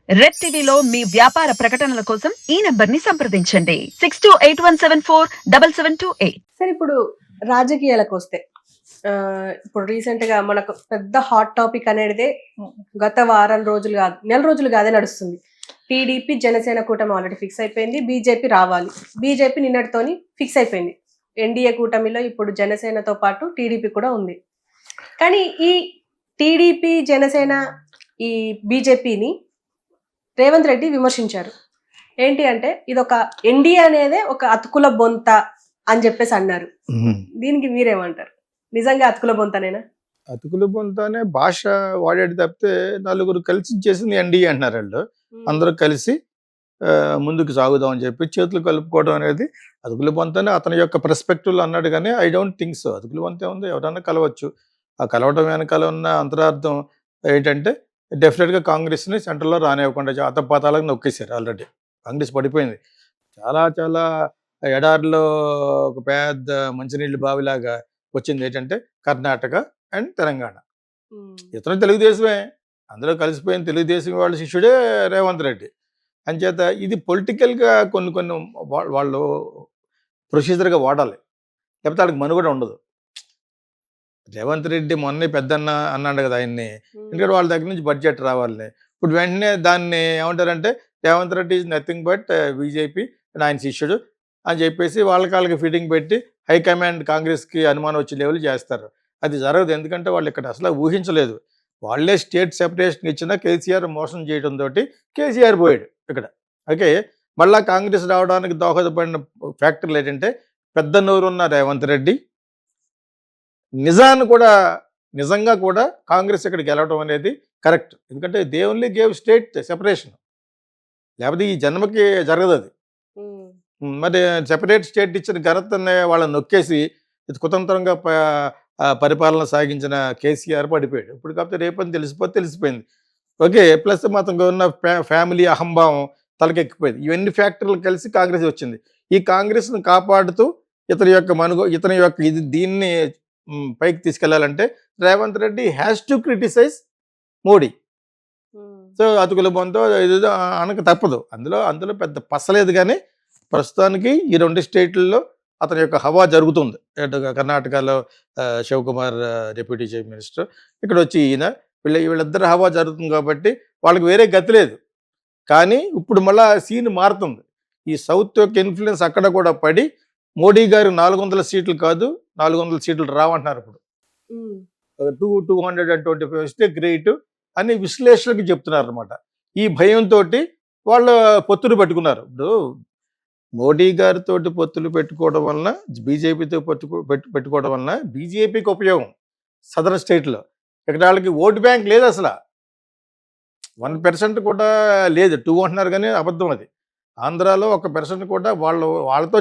Red టీవీలో మీ వ్యాపార ప్రకటనల కోసం ఈ నంబర్ ని సంప్రదించండి 6281747728. సరే, ఇప్పుడు రాజకీయాలకు వస్తే ఇప్పుడు రీసెంట్ గా మనకు పెద్ద హాట్ టాపిక్ అనేది గత వారం రోజులు కాదు, నెల రోజులు కాదే నడుస్తుంది. టీడీపీ జనసేన కూటమి ఆల్రెడీ ఫిక్స్ అయిపోయింది. బీజేపీ రావాలి. బీజేపీ నిన్నటితోని ఫిక్స్ అయిపోయింది. ఎన్డీఏ కూటమిలో ఇప్పుడు జనసేనతో పాటు టీడీపీ కూడా ఉంది. కానీ ఈ టీడీపీ జనసేన ఈ బీజేపీని రేవంత్ రెడ్డి విమర్శించారు. ఏంటి అంటే ఇదొక ఎన్డీఏ అనేదే ఒక అతుకుల బొంత అని చెప్పేసి అన్నారు. దీనికి మీరేమంటారు? నిజంగా అతుకుల బొంతనేనా? అతుకుల బొంతనే భాష వాడేది తప్పితే నలుగురు కలిసి చేసింది ఎన్డీఏ అంటున్నారు వాళ్ళు. అందరూ కలిసి ముందుకు సాగుదాం అని చెప్పి చేతులు కలుపుకోవడం అనేది అతుకుల బొంతనే అతని యొక్క పర్స్పెక్టివ్లో అన్నాడు. కానీ ఐ డోంట్ థింక్ సో. అతుకుల బొంత ఉంది, ఎవరన్నా కలవచ్చు. ఆ కలవటం వెనకాల ఉన్న అంతరార్థం ఏంటంటే డెఫినెట్గా కాంగ్రెస్ని సెంట్రల్లో రానివ్వకుండా జాతపాతాలకు నొక్కేశారు. ఆల్రెడీ కాంగ్రెస్ పడిపోయింది. చాలా చాలా ఎడారిలో ఒక పెద్ద మంచినీళ్ళు బావిలాగా వచ్చింది ఏంటంటే కర్ణాటక అండ్ తెలంగాణ. ఇతను తెలుగుదేశమే, అందులో కలిసిపోయిన తెలుగుదేశం వాళ్ళ శిష్యుడే రేవంత్ రెడ్డి. అంచేత ఇది పొలిటికల్గా కొన్ని కొన్ని వాళ్ళు ప్రొసీజర్గా వాడాలి, లేకపోతే వాళ్ళకి మనుగడ ఉండదు. రేవంత్ రెడ్డి మొన్నే పెద్దన్న అన్నాడు కదా ఆయన్ని, ఎందుకంటే వాళ్ళ దగ్గర నుంచి బడ్జెట్ రావాలని. ఇప్పుడు వెంటనే దాన్ని ఏమంటారంటే Revanth Reddy is nothing but BJP and ఆయన శిష్యుడు అని చెప్పేసి వాళ్ళకి ఫిట్టింగ్ పెట్టి హైకమాండ్ కాంగ్రెస్కి అనుమానం వచ్చే లెవెల్ చేస్తారు. అది జరగదు. ఎందుకంటే వాళ్ళు ఇక్కడ అసలు ఊహించలేదు. వాళ్ళే స్టేట్ సెపరేషన్ ఇచ్చినా కేసీఆర్ మోసం చేయడంతో కేసీఆర్ పోయాడు ఇక్కడ. ఓకే, మళ్ళీ కాంగ్రెస్ రావడానికి దోహదపడిన ఫ్యాక్టర్లు ఏంటంటే పెద్ద నోరున్న రేవంత్ రెడ్డి, నిజంగా కూడా కాంగ్రెస్ ఇక్కడ గెలవడం అనేది కరెక్ట్. ఎందుకంటే they only gave state separation, లేకపోతే ఈ జన్మకి జరగదు అది. మరి సెపరేట్ స్టేట్ ఇచ్చిన ఘనతనే వాళ్ళని నొక్కేసి కుతంత్రంగా పరిపాలన సాగించిన కేసీఆర్ పడిపోయాడు. ఇప్పుడు కాకపోతే రేపని తెలిసిపోయింది. ఓకే, ప్లస్ అతనికి ఉన్న ఫ్యామిలీ అహంభావం తలకెక్కిపోయింది. ఇవన్నీ ఫ్యాక్టర్లు కలిసి కాంగ్రెస్ వచ్చింది. ఈ కాంగ్రెస్ను కాపాడుతూ ఇతని యొక్క దీన్ని పైకి తీసుకెళ్లాలంటే Revanth Reddy has to criticise Modi. So అతుకుల బొంతో ఏదో అనక తప్పదు. అందులో పెద్ద పసలేదు. కానీ ప్రస్తుతానికి ఈ రెండు స్టేట్లలో అతని యొక్క హవా జరుగుతుంది. కర్ణాటకలో శివకుమార్ డిప్యూటీ చీఫ్ మినిస్టర్, ఇక్కడ వచ్చి ఈయన, వీళ్ళిద్దరు హవా జరుగుతుంది కాబట్టి వాళ్ళకి వేరే గతి లేదు. కానీ ఇప్పుడు మళ్ళా సీన్ మారుతుంది. ఈ సౌత్ యొక్క ఇన్ఫ్లుయెన్స్ అక్కడ కూడా పడి మోడీ గారు 400 సీట్లు కాదు 400 సీట్లు రావంటున్నారు. ఇప్పుడు 225 వస్తే గ్రేట్ అని విశ్లేషకులకు చెప్తున్నారు అనమాట. ఈ భయంతో వాళ్ళు పొత్తులు పెట్టుకున్నారు. ఇప్పుడు మోడీ గారితో పొత్తులు పెట్టుకోవడం వలన, బీజేపీతో పెట్టుకోవడం వలన బీజేపీకి ఉపయోగం సదరన్ స్టేట్లో. ఇక్కడ వాళ్ళకి ఓటు బ్యాంక్ లేదు, అసలు 1% కూడా లేదు. 2 అంటున్నారు కానీ అబద్ధం అది. ఆంధ్రాలో 1% కూడా వాళ్ళతో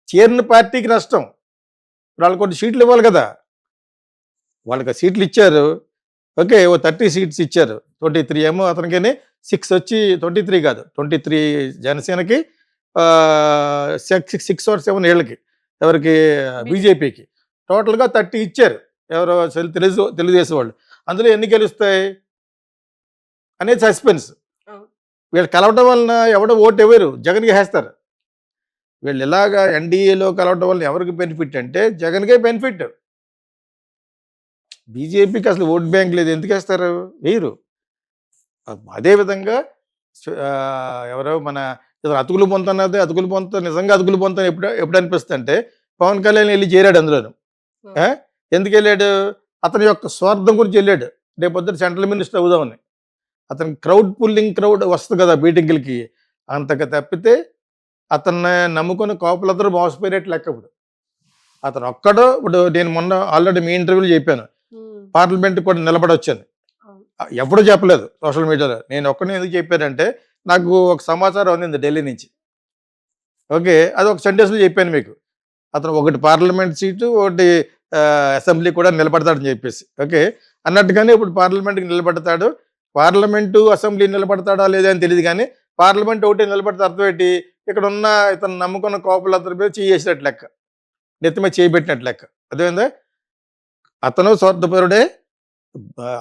చేరిన పార్టీకి నష్టం. వాళ్ళు కొన్ని సీట్లు ఇవ్వాలి కదా, వాళ్ళకి సీట్లు ఇచ్చారు. ఓకే, 30 సీట్స్ ఇచ్చారు. 23 ఏమో అతనికని 6 వచ్చి 23 కాదు 23 జనసేనకి, 6 or 7 ఏళ్ళకి ఎవరికి బీజేపీకి టోటల్గా 30 ఇచ్చారు. ఎవరో తెలుగుదేశం వాళ్ళు. అందులో ఎన్ని గెలుస్తాయి అనేది సస్పెన్స్. వీళ్ళు కలవటం వలన ఎవడో ఓటు ఎవరు జగన్కి వేస్తారు. వీళ్ళు ఇలాగా ఎన్డీఏలో కలవటం వలన ఎవరికి బెనిఫిట్ అంటే జగన్కే బెనిఫిట్. బీజేపీకి అసలు ఓట్ బ్యాంక్ లేదు, ఎందుకు వేస్తారు? వేయరు. అదేవిధంగా ఎవరో మన అతుకులు పొంత అన్నది, అతుకులు పొంత నిజంగా అతుకులు పొంత ఎప్పుడు అనిపిస్తుంది అంటే పవన్ కళ్యాణ్ వెళ్ళి చేరాడు అందులోను. ఎందుకు వెళ్ళాడు? అతని యొక్క స్వార్థం గురించి వెళ్ళాడు. రేపొద్దు సెంట్రల్ మినిస్టర్ అవుదామని. అతనికి క్రౌడ్ వస్తుంది కదా మీటింగులకి, అంతగా తప్పితే అతన్ని నమ్ముకుని కోపలందరూ మోసపోయినట్టు లెక్క. అతను ఒక్కడో, ఇప్పుడు నేను మొన్న ఆల్రెడీ మీ ఇంటర్వ్యూలో చెప్పాను, పార్లమెంట్ కూడా నిలబడొచ్చాను. ఎప్పుడూ చెప్పలేదు సోషల్ మీడియాలో. నేను ఒక్కడే ఎందుకు చెప్పానంటే నాకు ఒక సమాచారం అందింది ఢిల్లీ నుంచి. ఓకే, అది ఒక సెంటెన్స్లో చెప్పాను మీకు. అతను ఒకటి పార్లమెంట్ సీటు, ఒకటి అసెంబ్లీ కూడా నిలబడతాడని చెప్పేసి. ఓకే, అన్నట్టుగానే ఇప్పుడు పార్లమెంట్కి నిలబడతాడు. పార్లమెంటు అసెంబ్లీ నిలబడతాడా లేదా అని తెలియదు. కానీ పార్లమెంట్ ఒకటి నిలబడితే అర్థం ఏంటి? ఇక్కడ ఉన్న ఇతను నమ్ముకున్న కోపలు అతని మీద చేసినట్టు లెక్క, నెత్తి మీద చేయబెట్టినట్టు లెక్క. అదేందా? అతను స్వార్థపరుడే,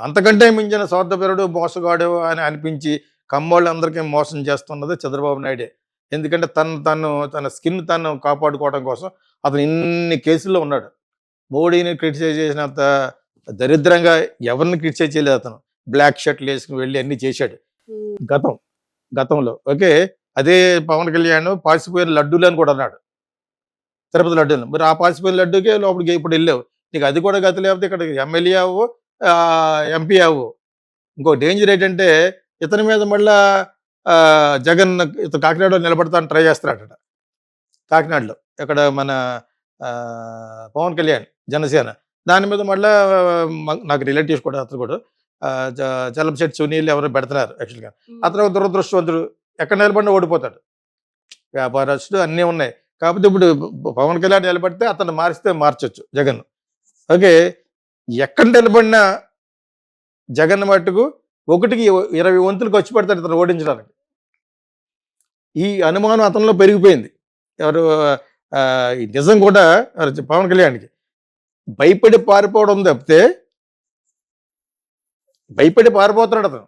అంతకంటే మించిన స్వార్థపరుడు మోసగాడు అని అనిపించి కమ్మోళ్ళందరికీ మోసం చేస్తున్నది చంద్రబాబు నాయుడే. ఎందుకంటే తన స్కిన్ తను కాపాడుకోవడం కోసం అతను ఇన్ని కేసుల్లో ఉన్నాడు. మోడీని క్రిటిసైజ్ చేసినంత దరిద్రంగా ఎవరిని క్రిటిసైజ్ చేయలేదు అతను. బ్లాక్ షర్ట్లు వేసుకుని వెళ్ళి అన్ని చేశాడు గతంలో. ఓకే, అదే పవన్ కళ్యాణ్ పాసిపోయిన లడ్డూలు అని కూడా అన్నాడు, తిరుపతి లడ్డూలు. మరి ఆ పాసిపోయిన లడ్డూకే లోపలికి ఇప్పుడు వెళ్ళావు, నీకు అది కూడా గతి లేకపోతే ఇక్కడ ఎమ్మెల్యే అవ్వు, ఎంపీ అవ్వు. ఇంకో డేంజర్ ఏంటంటే ఇతని మీద మళ్ళా జగన్ ఇతను కాకినాడలో నిలబడతాను ట్రై చేస్తున్నాడట. కాకినాడలో ఇక్కడ మన పవన్ కళ్యాణ్ జనసేన దాని మీద మళ్ళా నాకు రిలేటివ్స్ కూడా అతను కూడా చలంశెట్టి సునీల్ ఎవరో పెడుతున్నారు. యాక్చువల్గా అతను దురదృష్టవంతుడు, ఎక్కడ నిలబడినా ఓడిపోతాడు. వ్యాపారస్తుడు అన్నీ ఉన్నాయి. కాకపోతే ఇప్పుడు పవన్ కళ్యాణ్ నిలబడితే అతను మార్చొచ్చు జగన్. ఓకే, ఎక్కడ నిలబడినా జగన్ మట్టుకు 1కి 20 వంతులు ఖర్చు పెడతాడు ఇతను ఓడించడానికి. ఈ అనుమానం అతనిలో పెరిగిపోయింది. ఎవరు ఈ నిజం కూడా పవన్ కళ్యాణ్కి భయపడి పారిపోవడం తప్పితే భయపడి పారిపోతున్నాడు అతను.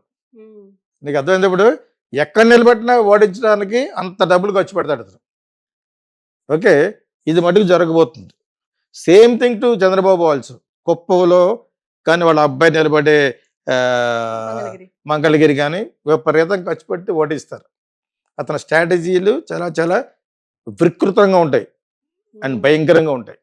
నీకు అర్థమైంది? ఇప్పుడు ఎక్కడ నిలబెట్టినా ఓడించడానికి అంత డబ్బులు ఖర్చు పెడతాడు అతను. ఓకే, ఇది మటుకు జరగబోతుంది. Same thing to Chandrababu also. కుప్పంలో కానీ వాళ్ళ అబ్బాయి నిలబడే మంగళగిరి కానీ విపరీతం ఖర్చు పెట్టి ఓటిస్తారు. అతని స్ట్రాటజీలు చాలా చాలా వికృతంగా ఉంటాయి అండ్ భయంకరంగా ఉంటాయి.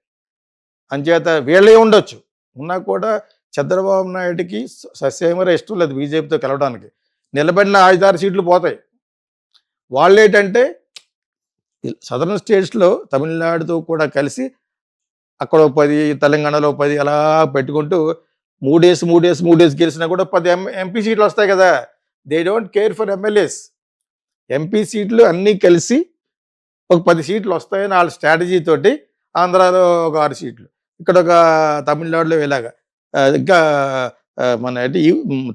అంచేత వీళ్ళే ఉండొచ్చు ఉన్నా కూడా చంద్రబాబు నాయుడికి ససేమరా ఇష్టం లేదు బీజేపీతో కలవడానికి. నిలబడిన 5-6 సీట్లు పోతాయి. వాళ్ళు ఏంటంటే సదరన్ స్టేట్స్లో తమిళనాడుతో కూడా కలిసి అక్కడ 10, తెలంగాణలో 10 అలా పెట్టుకుంటూ 3 గెలిచినా కూడా 10 ఎంపీ సీట్లు వస్తాయి కదా. They don't care for MLAs. MP సీట్లు అన్నీ కలిసి ఒక 10 సీట్లు వస్తాయని వాళ్ళ స్ట్రాటజీ తోటి ఆంధ్రాలో ఒక 6 సీట్లు, ఇక్కడ ఒక తమిళనాడులో ఇలాగా ఇంకా మన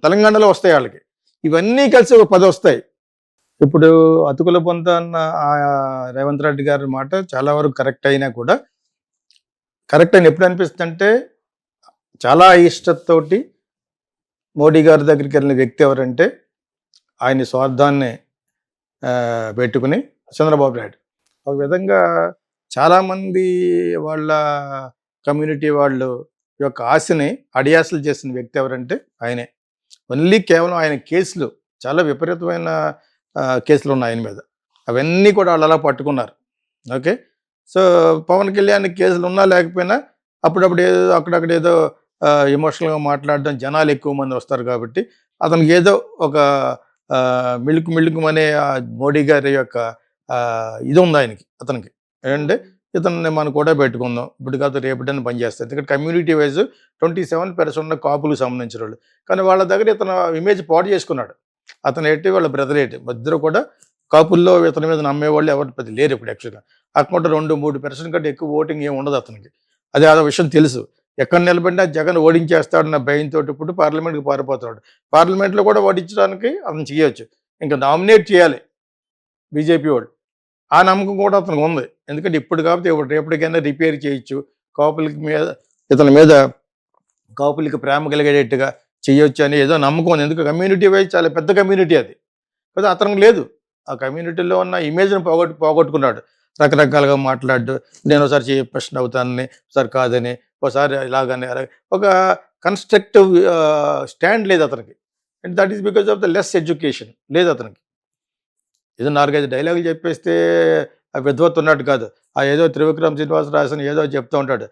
తెలంగాణలో వస్తాయి వాళ్ళకి. ఇవన్నీ కలిసి ఒక 10 వస్తాయి. ఇప్పుడు అతుకుల పొంత అన్న రేవంత్ రెడ్డి గారి మాట చాలా వరకు కరెక్ట్ అయినా కూడా కరెక్ట్ అని ఎప్పుడు అనిపిస్తుంది అంటే చాలా ఇష్టతోటి మోడీ గారి దగ్గరికి వెళ్ళిన వ్యక్తి ఎవరంటే ఆయన స్వార్థాన్ని పెట్టుకుని చంద్రబాబు నాయుడు. ఒక విధంగా చాలామంది వాళ్ళ కమ్యూనిటీ వాళ్ళు యొక్క ఆశని అడియాసలు చేసిన వ్యక్తి ఎవరంటే ఆయనే. ఓన్లీ కేవలం ఆయన కేసులు చాలా విపరీతమైన కేసులు ఉన్నాయి ఆయన మీద, అవన్నీ కూడా వాళ్ళు అలా పట్టుకున్నారు. ఓకే, సో పవన్ కళ్యాణ్ కేసులు ఉన్నా లేకపోయినా అప్పుడప్పుడు ఏదో అక్కడక్కడ ఏదో ఎమోషనల్గా మాట్లాడడం, జనాలు ఎక్కువ మంది వస్తారు కాబట్టి అతనికి ఏదో ఒక మిళుకుమనే మోడీ గారి యొక్క ఇది ఉంది అతనికి ఏంటంటే ఇతన్ని మనం కూడా పెట్టుకుందాం, ఇప్పుడు కాదు రేపటిని పనిచేస్తారు. ఇక్కడ కమ్యూనిటీ వైజ్ 27% ఉన్న కాపులకు సంబంధించిన వాళ్ళు, కానీ వాళ్ళ దగ్గర ఇతను ఇమేజ్ పాడు చేసుకున్నాడు. అతను ఏంటి వాళ్ళ బ్రదర్ ఏంటి ఇద్దరు కూడా కాపుల్లో ఇతని మీద నమ్మేవాళ్ళు ఎవరు పెద్ద లేరు ఇప్పుడు. యాక్చువల్గా అక్కడ 2-3% కంటే ఎక్కువ ఓటింగ్ ఏమి ఉండదు అతనికి. అదే ఆ విషయం తెలుసు. ఎక్కడ నిలబడినా జగన్ ఓడించేస్తాడన్న భయంతో ఇప్పుడు పార్లమెంట్కి పారిపోతున్నాడు. పార్లమెంట్లో కూడా ఓడించడానికి అతను చేయొచ్చు, ఇంకా నామినేట్ చేయాలి బీజేపీ వాళ్ళు. ఆ నమ్మకం కూడా అతనికి ఉంది. ఎందుకంటే ఇప్పుడు కాబట్టి రేపటికైనా రిపేర్ చేయొచ్చు, కాపులకి మీద ఇతని మీద కాపులకి ప్రేమ కలిగేటట్టుగా చేయొచ్చు అని ఏదో నమ్మకం ఉంది. ఎందుకు కమ్యూనిటీ వైజ్ చాలా పెద్ద కమ్యూనిటీ అది, కదా అతనికి లేదు. ఆ కమ్యూనిటీలో ఉన్న ఇమేజ్ని పోగొట్టుకున్నాడు. రకరకాలుగా మాట్లాడు, నేను ఒకసారి ప్రశ్న అవుతానని, ఒకసారి కాదని, ఒకసారి ఇలాగని, ఒక కన్స్ట్రక్టివ్ స్టాండ్ లేదు అతనికి. And that is because of the less education లేదు అతనికి. ఏదో 4-5 డైలాగులు చెప్పేస్తే విద్వత్ ఉన్నట్టు కాదు. ఆ ఏదో త్రివిక్రమ్ శ్రీనివాస్ రాసిన ఏదో చెప్తూ ఉంటాడు,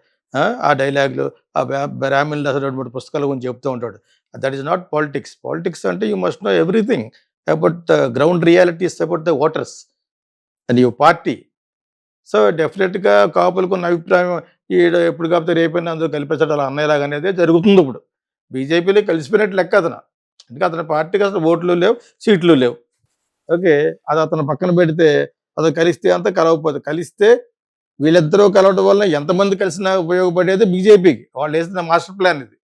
ఆ డైలాగులు, ఆ బ్రాహ్మణులు అసలు 2-3 పుస్తకాల గురించి చెప్తూ ఉంటాడు. That is not politics. Politics అంటే you must know everything about the ground realities, about the voters and your party. So డెఫినెట్గా కాపులకు ఉన్న అభిప్రాయం ఈడ ఎప్పుడు కాకపోతే రేపైనా అందరూ కలిపేసాడు అలా అన్నయ్యలాగా అనేది జరుగుతుంది. ఇప్పుడు బీజేపీలో కలిసిపోయినట్టు లెక్క అతను. ఎందుకంటే అతని పార్టీకి అసలు ఓట్లు లేవు, సీట్లు లేవు. ఓకే, అది అతను పక్కన పెడితే అతను కలిస్తే అంతా కలవకపోతే, కలిస్తే వీళ్ళిద్దరూ కలవడం వల్ల ఎంతమంది కలిసినా ఉపయోగపడేది బీజేపీకి. వాళ్ళు వేసిన మాస్టర్ ప్లాన్ ఇది.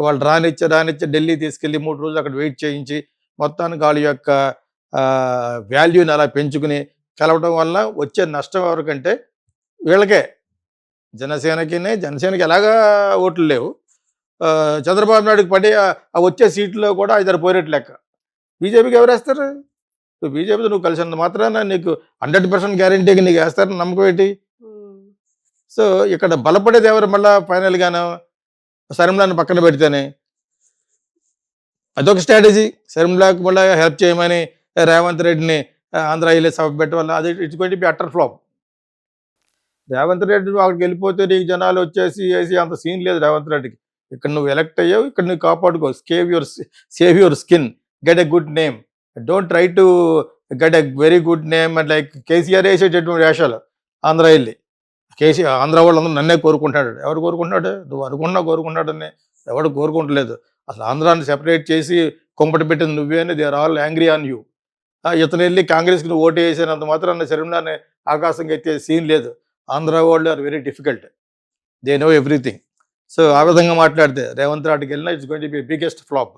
వాళ్ళు రానిచ్చే ఢిల్లీ తీసుకెళ్ళి 3 రోజులు అక్కడ వెయిట్ చేయించి మొత్తానికి వాళ్ళ యొక్క వాల్యూని అలా పెంచుకుని కలవడం వల్ల వచ్చే నష్టం ఎవరికంటే వీళ్ళకే. జనసేనకి ఎలాగా ఓట్లు లేవు, చంద్రబాబు నాయుడుకి పడి ఆ వచ్చే సీట్లో కూడా 5-6 పోయేట్లు లెక్క. బీజేపీకి ఎవరు వేస్తారు? బీజేపీతో నువ్వు కలిసినంత మాత్రాన నీకు 100% గ్యారంటీగా నీకు వేస్తారని నమ్మకం ఏంటి? సో ఇక్కడ బలపడేది ఎవరు మళ్ళా ఫైనల్గాను? శర్మిలాని పక్కన పెడితేనే అదొక స్ట్రాటజీ. శర్మిలాకి మళ్ళీ హెల్ప్ చేయమని రేవంత్ రెడ్డిని ఆంధ్ర వెళ్ళి సభ పెట్టడం వల్ల అది it's going to B utter flop. Revanth Reddy నువ్వు అక్కడికి వెళ్ళిపోతే నీకు జనాలు వచ్చేసి వేసి అంత సీన్ లేదు రేవంత్ రెడ్డికి. ఇక్కడ నువ్వు ఎలక్ట్ అయ్యావు, ఇక్కడ నువ్వు కాపాడుకో. Save your skin, get a good name. Don't try to get a very good name and like KCR వేసేటటువంటి వేషాలు ఆంధ్ర వెళ్ళి. ఆంధ్ర వాళ్ళందరూ నన్నే కోరుకుంటాడు. ఎవరు కోరుకుంటున్నాడు? నువ్వు అనుకున్నా కోరుకుంటాడని ఎవడు కోరుకుంటలేదు. అసలు ఆంధ్రాన్ని సెపరేట్ చేసి కొంపటి పెట్టింది నువ్వే అని they are all angry on you. ఇతను వెళ్ళి కాంగ్రెస్కి నువ్వు ఓటు వేసినంత మాత్రాన్ని శర్మిలాని ఆకాశంగా ఎత్తే సీన్ లేదు. ఆంధ్ర వాళ్ళు are very difficult, they know everything. So ఆ విధంగా మాట్లాడితే రేవంత్ రెడ్డికి వెళ్ళినా it's going to be biggest flop.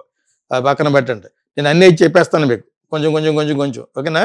పక్కన పెట్టండి, నేను అన్నీ చెప్పేస్తాను మీకు కొంచెం ఓకేనా.